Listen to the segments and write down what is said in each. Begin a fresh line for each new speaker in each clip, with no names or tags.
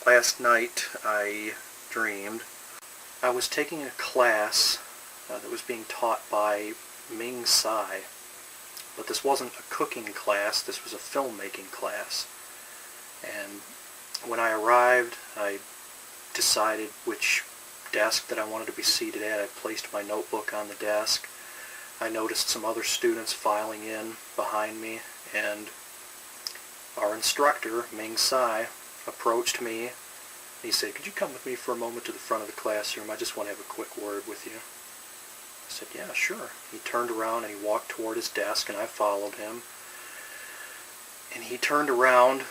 Last night I dreamed I was taking a class that was being taught by Ming Tsai, but this wasn't a cooking class, this was a filmmaking class. And when I arrived, I decided which desk that I wanted to be seated at. I placed my notebook on the desk. I noticed some other students filing in behind me, and our instructor, Ming Tsai, approached me. He said, "Could you come with me for a moment to the front of the classroom? I just want to have a quick word with you." I said, "Yeah, sure." He turned around and he walked toward his desk, and I followed him. And he turned around,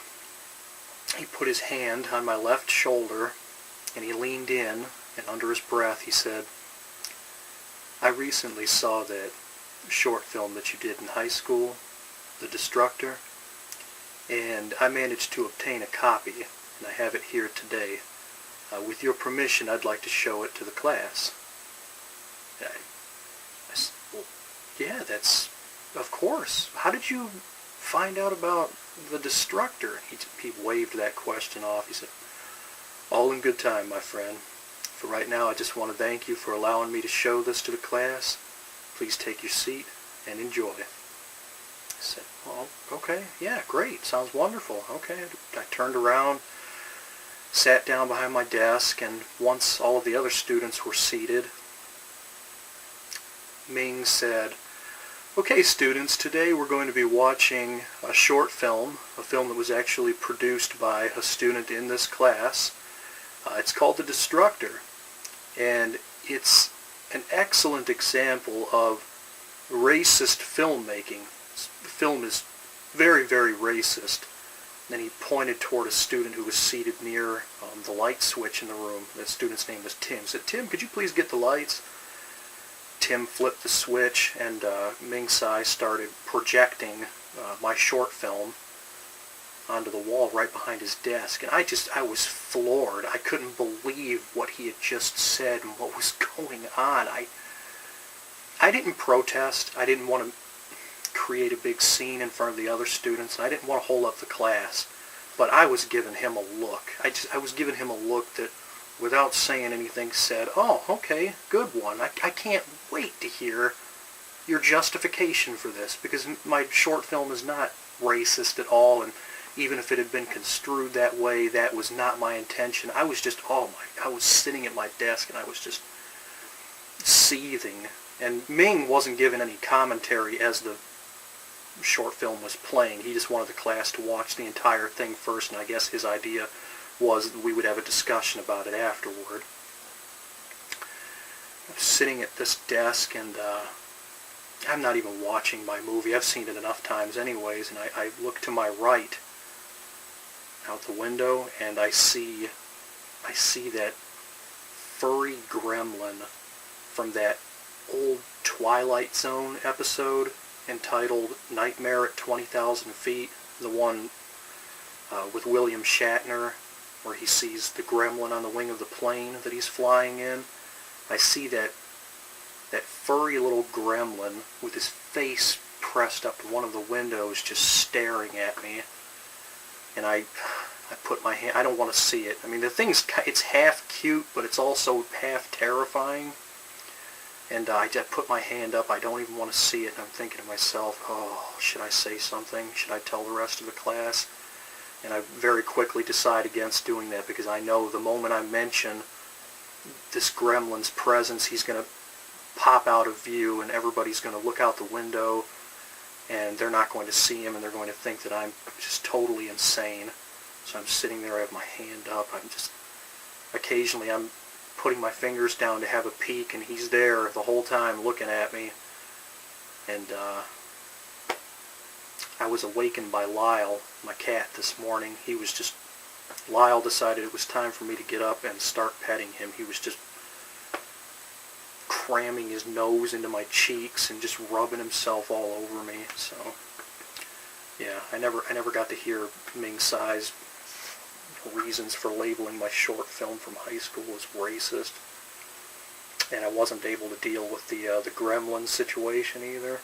he put his hand on my left shoulder, and he leaned in, and under his breath he said, "I recently saw that short film that you did in high school, The Destructor, and I managed to obtain a copy, and I have it here today. With your permission, I'd like to show it to the class." I said, "Well, yeah, that's, of course. How did you find out about The Destructor?" He waved that question off. He said, "All in good time, my friend. For right now, I just want to thank you for allowing me to show this to the class. Please take your seat and enjoy." I said, "Well, okay, yeah, great, sounds wonderful. Okay." I turned around, sat down behind my desk, and once all of the other students were seated, Ming said, "Okay, students, today we're going to be watching a short film, a film that was actually produced by a student in this class. It's called The Destructor, and it's an excellent example of racist filmmaking. The film is very, very racist." Then he pointed toward a student who was seated near the light switch in the room. The student's name was Tim. He said, "Tim, could you please get the lights?" Tim flipped the switch, and Ming Tsai started projecting my short film onto the wall right behind his desk. And I was floored. I couldn't believe what he had just said and what was going on. I didn't protest. I didn't want to create a big scene in front of the other students, and I didn't want to hold up the class. But I was giving him a look. I was giving him a look that, without saying anything, said, "Oh, okay, good one. I can't wait to hear your justification for this, because my short film is not racist at all, and even if it had been construed that way, that was not my intention." I was just, I was sitting at my desk, and I was just seething. And Ming wasn't giving any commentary as the short film was playing. He just wanted the class to watch the entire thing first, and I guess his idea was that we would have a discussion about it afterward. I'm sitting at this desk, and I'm not even watching my movie. I've seen it enough times anyways, and I look to my right out the window, and I see that furry gremlin from that old Twilight Zone episode entitled Nightmare at 20,000 Feet, the one with William Shatner, where he sees the gremlin on the wing of the plane that he's flying in. I see that furry little gremlin with his face pressed up to one of the windows, just staring at me. And I put my hand, I don't want to see it. I mean, it's half cute, but it's also half terrifying. And I just put my hand up. I don't even want to see it. And I'm thinking to myself, oh, should I say something? Should I tell the rest of the class? And I very quickly decide against doing that, because I know the moment I mention this gremlin's presence, he's going to pop out of view, and everybody's going to look out the window, and they're not going to see him, and they're going to think that I'm just totally insane. So I'm sitting there, I have my hand up. Occasionally I'm putting my fingers down to have a peek, and he's there the whole time looking at me. And I was awakened by Lyle, my cat, this morning. Lyle decided it was time for me to get up and start petting him. He was just cramming his nose into my cheeks and just rubbing himself all over me. So yeah, I never got to hear Ming Tsai's reasons for labeling my short film from high school as racist, and I wasn't able to deal with the gremlin situation either.